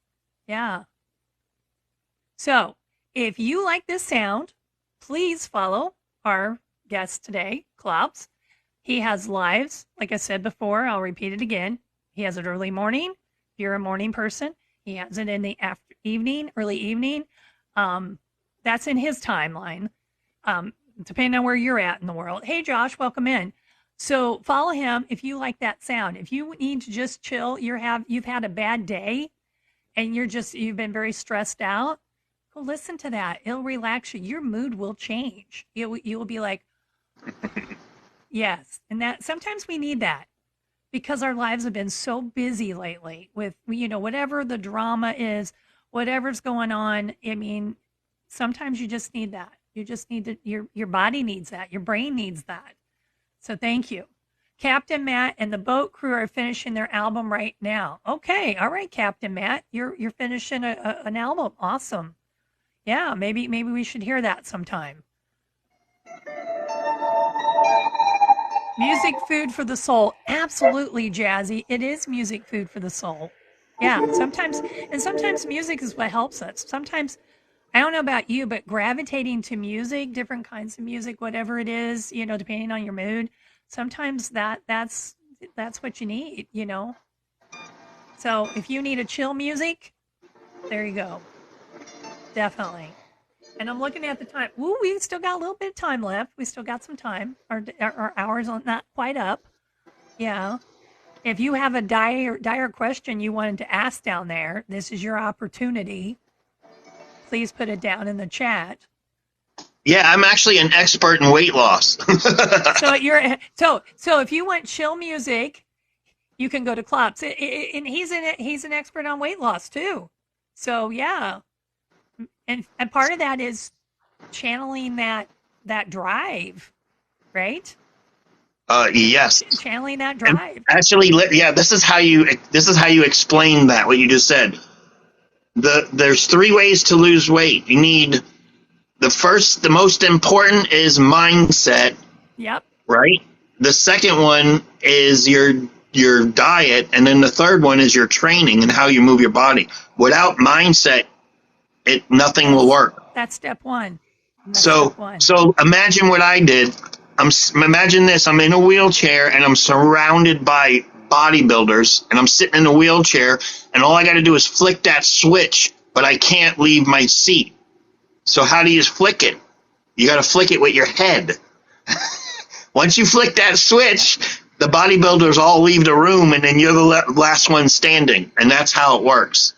Yeah. So, if you like this sound, please follow our guest today, Klops. He has lives, like I said before, I'll repeat it again. He has it early morning. If you're a morning person, he has it in the after evening, early evening. That's in his timeline, depending on where you're at in the world. Hey, Josh, welcome in. So follow him if you like that sound. If you need to just chill, you've had a bad day and you've been very stressed out. Go listen to that. It'll relax you. Your mood will change. You will be like, yes. And that sometimes we need that because our lives have been so busy lately with, whatever the drama is, whatever's going on. I mean, sometimes you just need that. You just need to, your body needs that. Your brain needs that. So thank you. Captain Matt and the boat crew are finishing their album right now. Okay. All right, Captain Matt. You're finishing an album. Awesome. Yeah, maybe we should hear that sometime. Music food for the soul. Absolutely, Jazzy. It is music food for the soul. Yeah, sometimes music is what helps us. Sometimes I don't know about you, but gravitating to music, different kinds of music, whatever it is, depending on your mood, sometimes that's what you need. So if you need a chill music, there you go. Definitely. And I'm looking at the time. Ooh, we still got a little bit of time left. We still got some time. Our hours are not quite up. Yeah. If you have a dire question you wanted to ask down there, this is your opportunity. Please put it down in the chat. Yeah, I'm actually an expert in weight loss. So if you want chill music, you can go to Klops. And he's an expert on weight loss too. So yeah. And part of that is channeling that drive, right? Yes. Channeling that And drive. actually, yeah, this is how you explain that what you just said. There's three ways to lose weight. You need the most important is mindset, Yep. right? The second one is your diet, and then the third one is your training and how you move your body. Without mindset, nothing will Yes. work. That's step one. That's step So one. so imagine what I did. Imagine this. I'm in a wheelchair and I'm surrounded by bodybuilders, and I'm sitting in a wheelchair, and all I got to do is flick that switch, but I can't leave my seat. So how do you flick it? You got to flick it with your head. Once you flick that Yep. switch, the bodybuilders all leave the room, and then you're the last one standing, and that's how it works.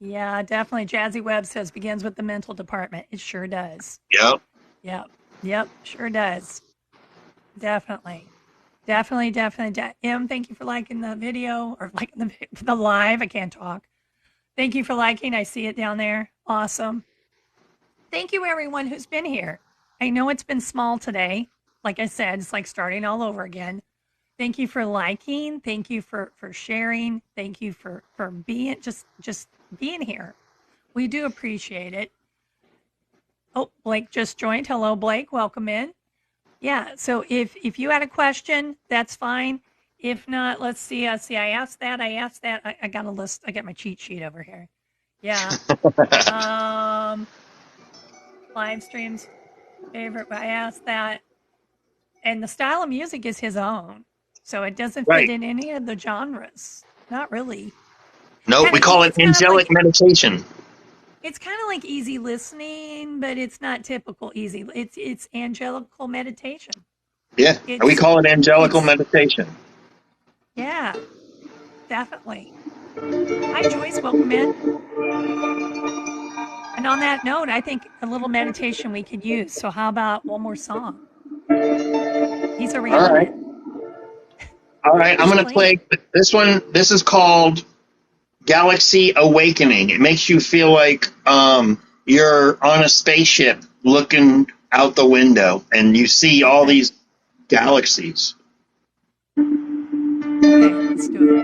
Yeah, definitely. Jazzy Webb says begins with the mental department. It sure does. Yep. Yep. Yep. Sure does. Definitely. Definitely. Definitely. M, thank you for liking the video or liking the live. I can't talk. Thank you for liking. I see it down there. Awesome. Thank you, everyone who's been here. I know it's been small today. Like I said, it's like starting all over again. Thank you for liking. Thank you for sharing. Thank you for being just being here. We do appreciate it. Oh, Blake just joined. Hello, Blake. Welcome in. Yeah. So if you had a question, that's fine. If not, let's see. I asked that. I got a list. I got my cheat sheet over here. Yeah. Um, live streams favorite. I asked that, and the style of music is his own, so it doesn't fit Right. in any of the genres. Not really. No, Kind we of. call it It's kind of angelic like meditation. easy listening, but it's not typical easy. It's angelical meditation. Yeah, we It's call it angelical it's meditation. yeah, definitely. Hi, Joyce. Welcome in. And on that note, I think a little meditation we could use. So how about one more song? He's already All on right. it. All right, I'm Who's going to playing? play this one. This is called Galaxy Awakening. It makes you feel like you're on a spaceship looking out the window and you see all Okay. these galaxies. Okay. Let's do it.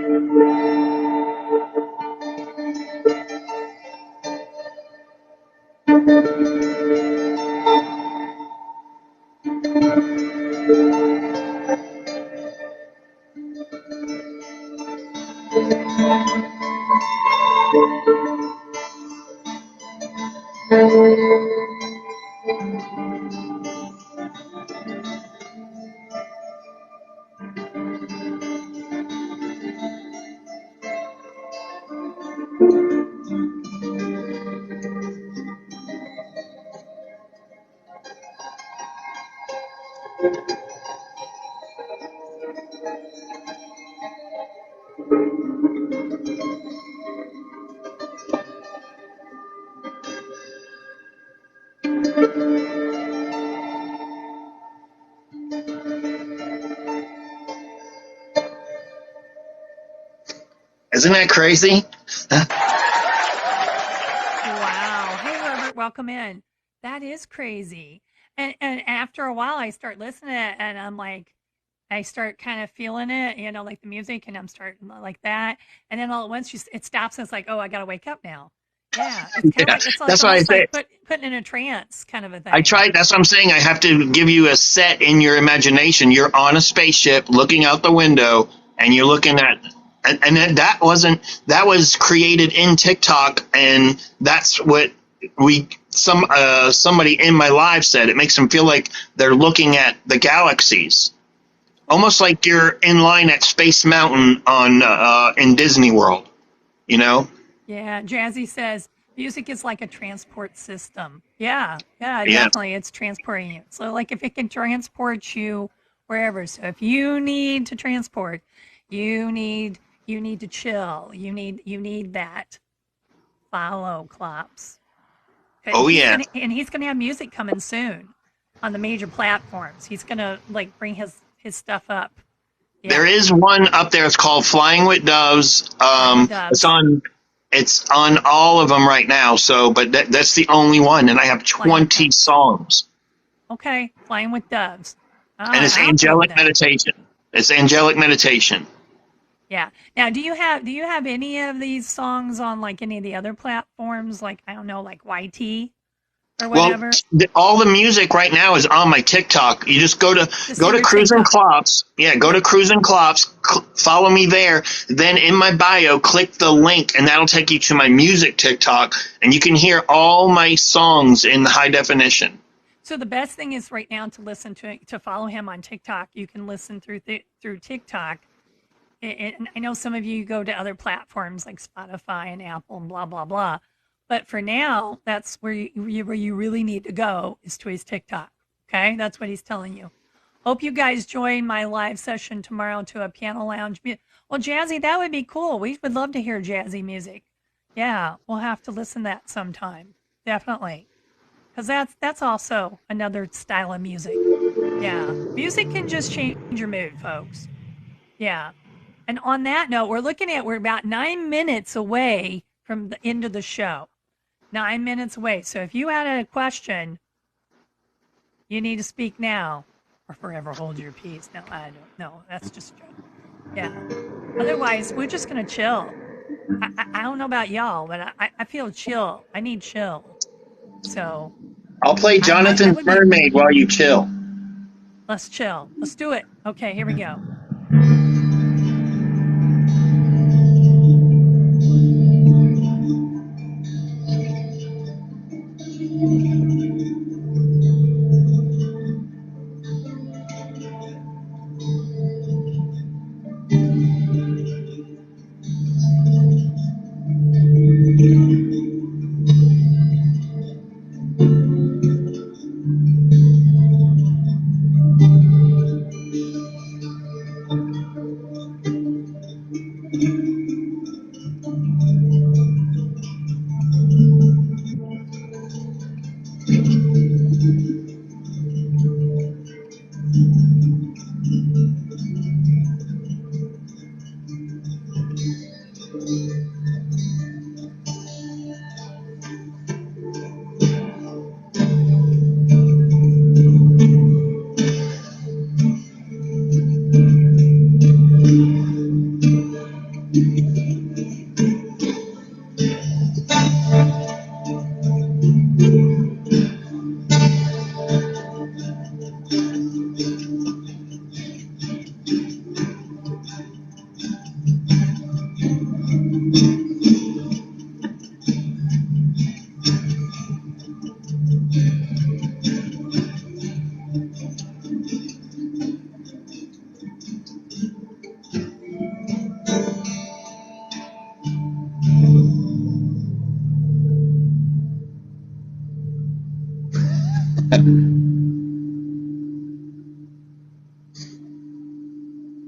Isn't that crazy? Wow. Hey, Robert. Welcome in. That is crazy. And after a while, I start listening to it, and I'm like, I start kind of feeling it, like the music, and I'm starting like that. And then all at once, it stops, and it's like, oh, I got to wake up now. Yeah, it's kind of Yeah, like it's like that's why I almost say like putting in a trance kind of a I thing. tried. That's what I'm saying. I have to give you a set in your imagination. You're on a spaceship looking out the window, and you're looking at, and then that was created in TikTok, and that's what somebody in my live said. It makes them feel like they're looking at the galaxies, almost like you're in line at Space Mountain on in Disney World. You know? Yeah, Jazzy says music is like a transport system. Yeah, yeah, Yeah. definitely. It's transporting you. So, like, if it can transport you wherever. So, if you need to transport, you need to chill. You need that follow clops. And Oh yeah. he's gonna have music coming soon on the major platforms. He's gonna like bring his stuff up. There Yeah, is one up there. It's called Flying with Doves. Flying with It's Doves. on. It's on all of them right now. So, but that's the only one, and I have Flying with 20 Doves. songs. Okay, Flying with Doves. and it's I'll play with angelic that. meditation. It's angelic meditation. Yeah. Now, do you have any of these songs on like any of the other platforms, like I don't know, like YT or Well, whatever? all the music right now is on my TikTok. You just Just go on to your Cruisin' TikTok. Clops. Yeah, go Yeah. to Cruisin' Clops. Follow me there. Then in my bio, click the link, and that'll take you to my music TikTok, and you can hear all my songs in high definition. So the best thing is right now to listen to follow him on TikTok. You can listen through TikTok. And I know some of you go to other platforms like Spotify and Apple and blah blah blah. But for now, that's where you really need to go is to his TikTok. Okay, that's what he's telling you. Hope you guys join my live session tomorrow to a piano lounge. Well, Jazzy, that would be cool. We would love to hear jazzy music. Yeah, we'll have to listen to that sometime. Definitely. Because that's also another style of music. Yeah. Music can just change your mood, folks. Yeah. And on that note, we're about 9 minutes away from the end of the show. 9 minutes away. So if you had a question, you need to speak now or forever hold your peace. No, I don't know. That's just a joke. Yeah. Otherwise, we're just going to chill. I don't know about y'all, but I feel chill. I need chill. So I'll play that Jonathan's would be, Mermaid while you chill. let's chill. Let's do it. Okay, here we go.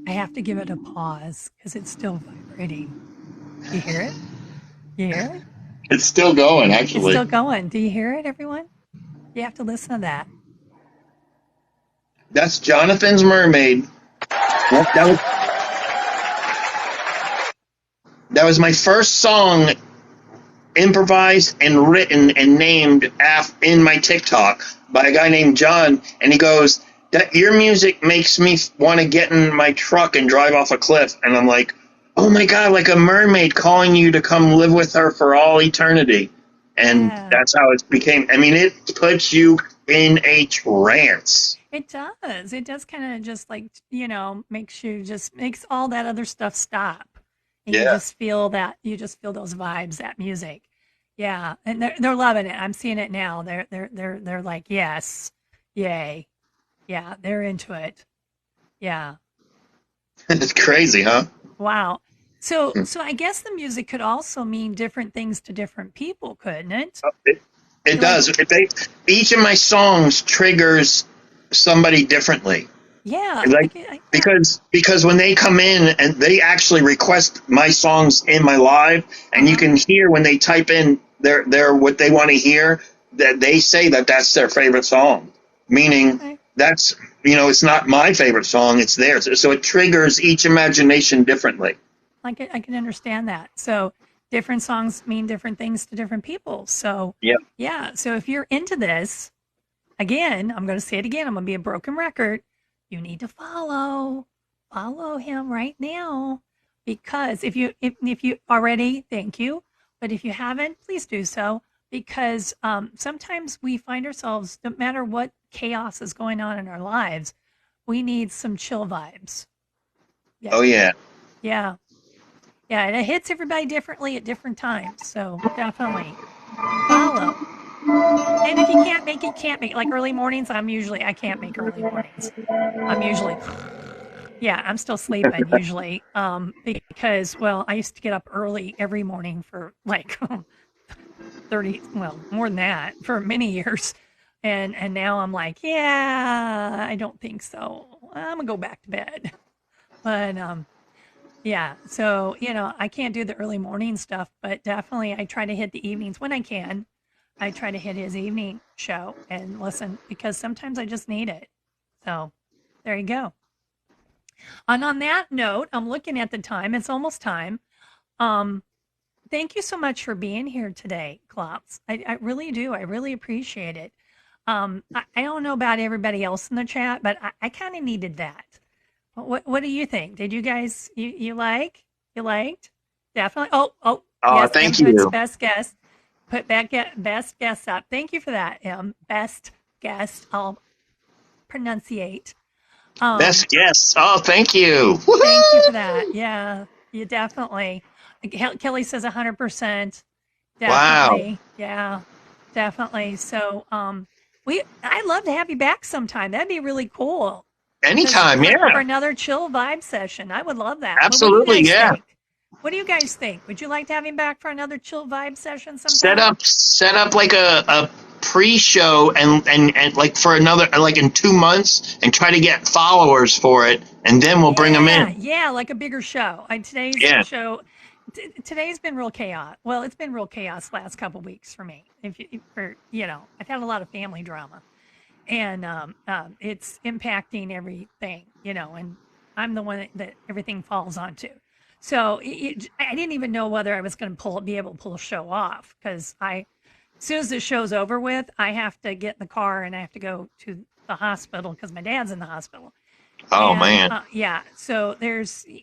I have to give it a pause because it's still vibrating. You hear it? You hear it? It's still going, It's actually. still going. Do you hear it, everyone? You have to listen to that. That's Jonathan's Mermaid. That was my first song improvised and written and named in my TikTok by a guy named John, and he goes, "That your music makes me want to get in my truck and drive off a cliff." And I'm like, "Oh my god, like a mermaid calling you to come live with her for all eternity." And Yeah, that's how it became. I mean, it puts you in a trance. it does. It does kind of just like, makes all that other stuff stop. And Yeah. you just feel those vibes, that music. Yeah. And they're loving it. I'm seeing it now. They're like, yes, yay. Yeah, they're into it. Yeah. It's crazy, huh? Wow. So I guess the music could also mean different things to different people, couldn't it? It, it Like, does. Each of my songs triggers somebody differently. yeah, Like yeah. because when they come in and they actually request my songs in my live, and you Uh-huh. can hear when they type in their what they want to hear, that they say that that's their favorite song, meaning Okay. that's it's not my favorite song, it's theirs. So it triggers each imagination differently. I can understand that. So different songs mean different things to different people. So Yeah. yeah. So if you're into this, again, I'm going to say it again. I'm going to be a broken record. you need to follow him right now, because if you already, thank you, but if you haven't, please do so, because sometimes we find ourselves, no matter what chaos is going on in our lives, we need some chill vibes. Oh Yeah, yeah. yeah, yeah, and it hits everybody differently at different times, so definitely follow. And if you can't make it, can't make it. Like early mornings, I can't make early mornings. I'm usually, yeah, I'm still sleeping usually. Because, well, I used to get up early every morning for like 30, well, more than that for many years. And now I'm like, yeah, I don't think so. I'm gonna go back to bed. But yeah, so I can't do the early morning stuff, but definitely I try to hit the evenings when I can. I try to hit his evening show and listen, because sometimes I just need it. So there you go. And on that note, I'm looking at the time. It's almost time. Um, Thank you so much for being here today, Klops. I really do. I really appreciate it. I don't know about everybody else in the chat, but I kind of needed that. What do you think? Did you guys you like? You liked? Definitely. Oh Oh, yes, M thank puts you. best guest. Put back get best guest up. Thank you for that, M. Best guest. I'll pronunciate. Um, Best guess. Oh, thank you. Thank you for Woohoo! that. Yeah, you definitely. Kelly says 100%. Wow. Definitely. Yeah, definitely. So, I'd love to have you back sometime. That'd be really cool. Because Anytime. for Yeah. another chill vibe session, I would love that. But what do you Absolutely. guys Yeah. think? What do you guys think? Would you like to have him back for another chill vibe session Set sometime? up set up like a pre-show and like for another like in 2 months and try to get followers for it and then we'll bring them Yeah, in. yeah, like a bigger show. Today's Yeah. show, today's been real chaos. Well, it's been real chaos last couple weeks for me. I've had a lot of family drama, and it's impacting everything. And I'm the one that everything falls onto. So I didn't even know whether I was going to be able to pull a show off, because as soon as the show's over with, I have to get in the car and I have to go to the hospital because my dad's in the hospital. Oh And man. yeah, so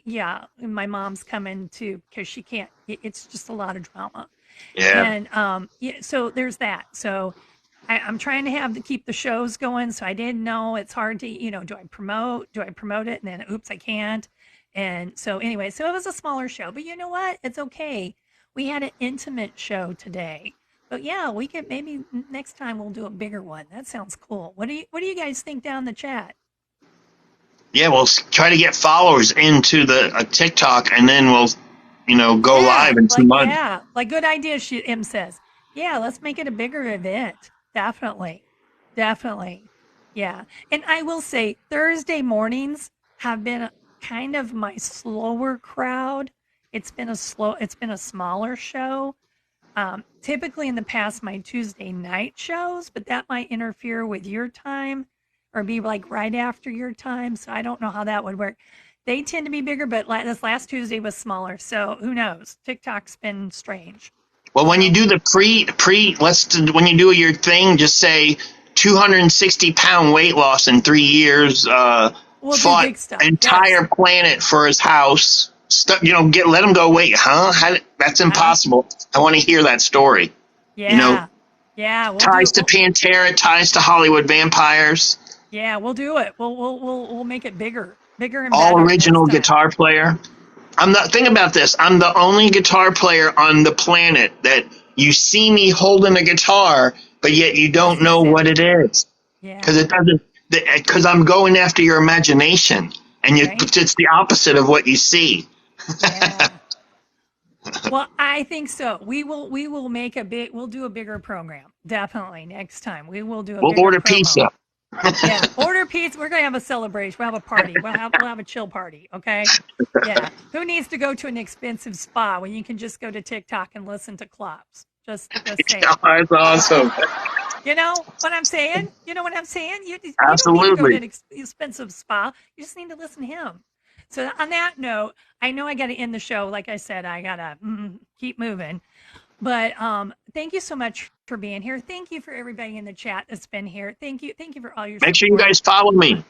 yeah, my mom's coming too, because she can't. It's just a lot of drama, Yeah. and yeah, so there's that. So I'm trying to keep the shows going. So I didn't know, it's hard to, do I promote it, and then oops, I can't. And so anyway, so it was a smaller show, but you know what? It's okay. We had an intimate show today. But yeah, we could maybe next time we'll do a bigger one. That sounds cool. What do you guys think down in the chat? Yeah, we'll try to get followers into the TikTok and then we'll go live Yeah, in 2 months. like good idea. M says, yeah, let's make it a bigger event. Definitely, definitely, yeah. And I will say, Thursday mornings have been kind of my slower crowd. It's been a smaller show. Typically in the past, my Tuesday night shows, but that might interfere with your time or be like right after your time. So I don't know how that would work. They tend to be bigger, but this last Tuesday was smaller. So who knows? TikTok's been strange. Well, when you So do the when you do your thing, just say 260-pound weight loss in 3 years. we'll do Fought big stuff. Yes. entire planet for his house. Let him go. Wait, huh? That's Huh? impossible. I want to hear that story. You know, Yeah. Yeah. We'll do ties it. to Pantera, ties to Hollywood vampires. Yeah, we'll do it. We'll make it bigger, bigger and All better next original time. guitar player. Think about this. I'm the only guitar player on the planet that you see me holding a guitar, but yet you You don't see know what Sam. it is because Yeah. it doesn't. Because I'm going after your imagination, and Right. it's the opposite of what you see. Yeah. Well, I think so. We will make a big we'll do a bigger program. Definitely next time. We will do a We'll bigger order promo. pizza. Yeah. Order pizza. We're gonna have a celebration. We'll have a party. We'll have a chill party. Okay. Yeah. Who needs to go to an expensive spa when you can just go to TikTok and listen to Clops? Just saying. That's awesome. You know what I'm saying? You know what I'm saying? You don't need to go to Absolutely. an expensive spa. You just need to listen to him. So on that note, I know I got to end the show. Like I said, I gotta keep moving. But thank you so much for being here. Thank you for everybody in the chat that's been here. Thank you for all your Make sure you support. guys follow me.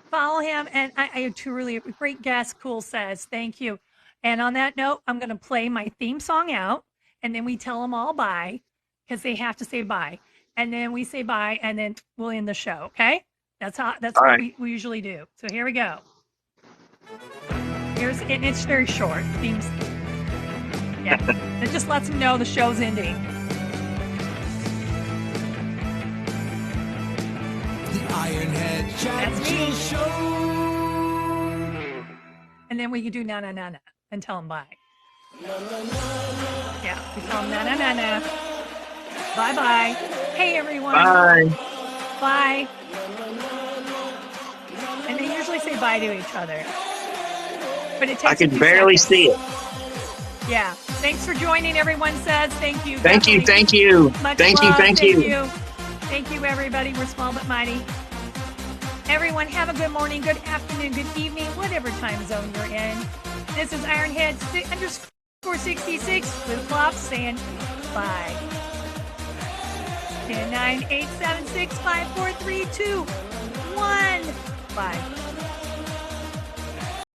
Follow him. And I truly, great guest, Cool says, thank you. And on that note, I'm going to play my theme song out, and then we tell them all bye because they have to say bye. And then we say bye, and then we'll end the show. Okay? That's All what right. we usually do. So here we go. And it's very short. Themes. Yeah. It just lets them know the show's ending. The Ironhead Chat Show. And then we can do na na na na and tell them bye. Yeah, we tell them na na na na. Bye bye. Hey everyone. Bye. Bye. And they usually say bye to each other. But it takes I a can few barely seconds. see it. Yeah. Thanks for joining, everyone says. Thank you. Thank you. Definitely. Thank you. Much Thank love. you. Thank you. Thank you, everybody. We're small but mighty. Everyone, have a good morning, good afternoon, good evening, whatever time zone you're in. This is Ironhead _ 66 with Clops saying bye. 10, 9, 8, 7, 6, 5, 4, 3, 2, 1. Bye.